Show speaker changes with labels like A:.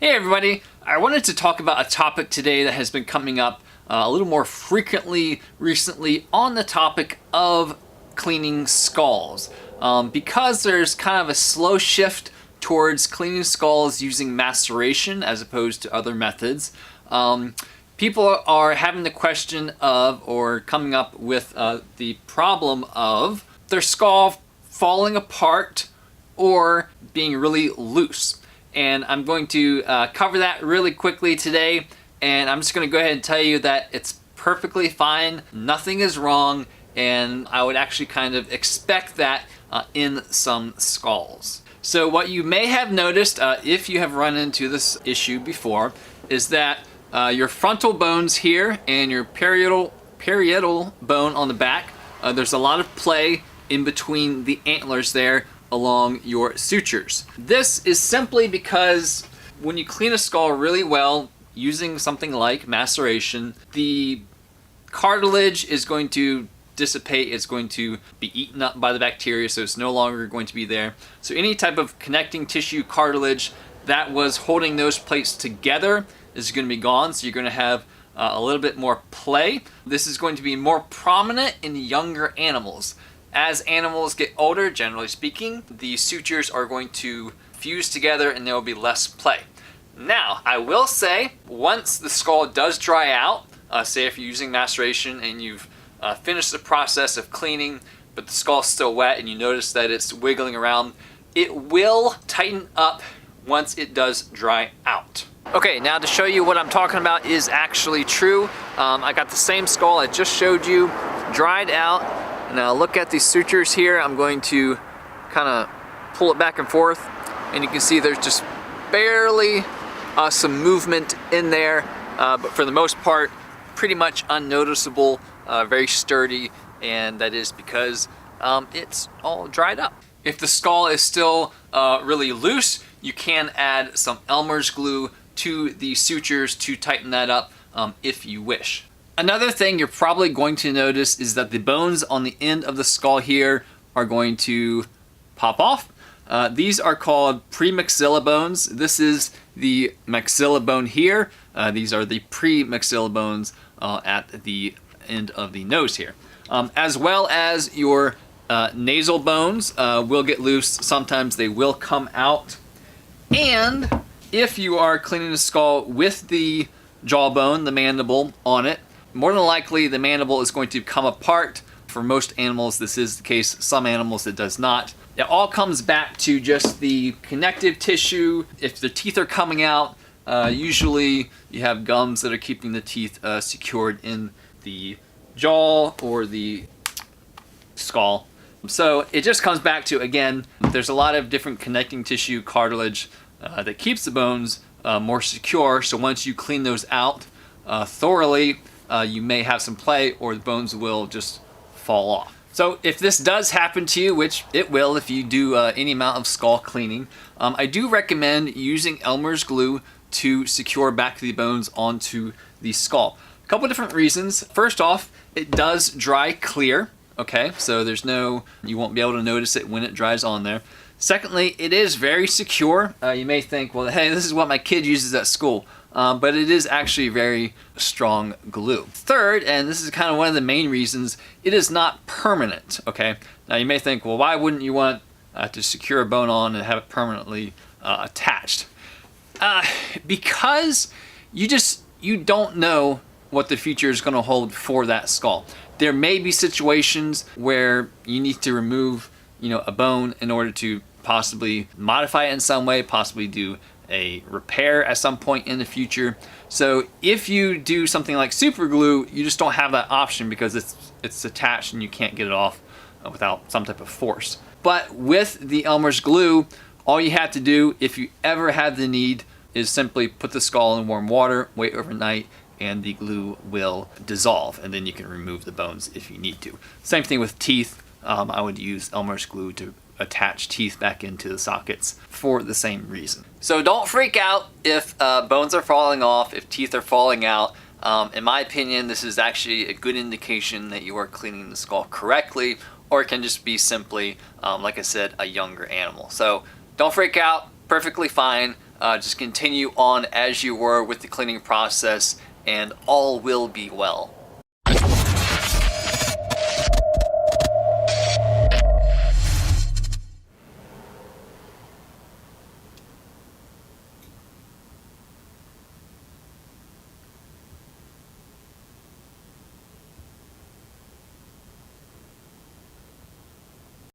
A: Hey everybody, I wanted to talk about a topic today that has been coming up a little more frequently recently on the topic of cleaning skulls. Because there's kind of a slow shift towards cleaning skulls using maceration as opposed to other methods, people are having the question of, or coming up with the problem of their skull falling apart or being really loose. And I'm going to cover that really quickly today, and I'm just going to go ahead and tell you that it's perfectly fine, nothing is wrong, and I would actually kind of expect that in some skulls. So what you may have noticed, if you have run into this issue before, is that your frontal bones here and your parietal bone on the back, there's a lot of play in between the antlers there along your sutures. This is simply because when you clean a skull really well using something like maceration, the cartilage is going to dissipate, it's going to be eaten up by the bacteria, so it's no longer going to be there. So any type of connecting tissue cartilage that was holding those plates together is going to be gone, so you're going to have a little bit more play. This is going to be more prominent in younger animals. As animals get older, generally speaking, the sutures are going to fuse together and there will be less play. Now, I will say, once the skull does dry out, say if you're using maceration and you've finished the process of cleaning, but the skull's still wet and you notice that it's wiggling around, it will tighten up once it does dry out. Okay, now to show you what I'm talking about is actually true. I got the same skull I just showed you, dried out. Now look at these sutures here. I'm going to kind of pull it back and forth, and you can see there's just barely some movement in there, but for the most part, pretty much unnoticeable, very sturdy, and that is because it's all dried up. If the skull is still really loose, you can add some Elmer's glue to the sutures to tighten that up if you wish. Another thing you're probably going to notice is that the bones on the end of the skull here are going to pop off. These are called premaxilla bones. This is the maxilla bone here. These are the premaxilla bones at the end of the nose here. As well as your nasal bones will get loose. Sometimes they will come out. And if you are cleaning the skull with the jawbone, the mandible on it, more than likely the mandible is going to come apart. For most animals this is the case, some animals it does not. It all comes back to just the connective tissue. If the teeth are coming out, usually you have gums that are keeping the teeth secured in the jaw or the skull. So it just comes back to, again, there's a lot of different connecting tissue cartilage that keeps the bones more secure. So once you clean those out thoroughly, you may have some play or the bones will just fall off. So if this does happen to you, which it will if you do any amount of skull cleaning, I do recommend using Elmer's glue to secure back the bones onto the skull. A couple different reasons. First off, it does dry clear, okay? So you won't be able to notice it when it dries on there. Secondly, it is very secure. You may think, well, hey, this is what my kid uses at school. But it is actually very strong glue. Third, and this is kind of one of the main reasons, it is not permanent, okay? Now you may think, well, why wouldn't you want to secure a bone on and have it permanently attached? Because you don't know what the future is going to hold for that skull. There may be situations where you need to remove, a bone in order to possibly modify it in some way, possibly do a repair at some point in the future. So if you do something like super glue, you just don't have that option because it's attached and you can't get it off without some type of force. But with the Elmer's glue, all you have to do, if you ever have the need, is simply put the skull in warm water, wait overnight, and the glue will dissolve, and then you can remove the bones if you need to. Same thing with teeth. I would use Elmer's glue to attach teeth back into the sockets for the same reason. So don't freak out if bones are falling off, if teeth are falling out. In my opinion, this is actually a good indication that you are cleaning the skull correctly, or it can just be simply, like I said, a younger animal. So don't freak out, perfectly fine. Just continue on as you were with the cleaning process, and all will be well.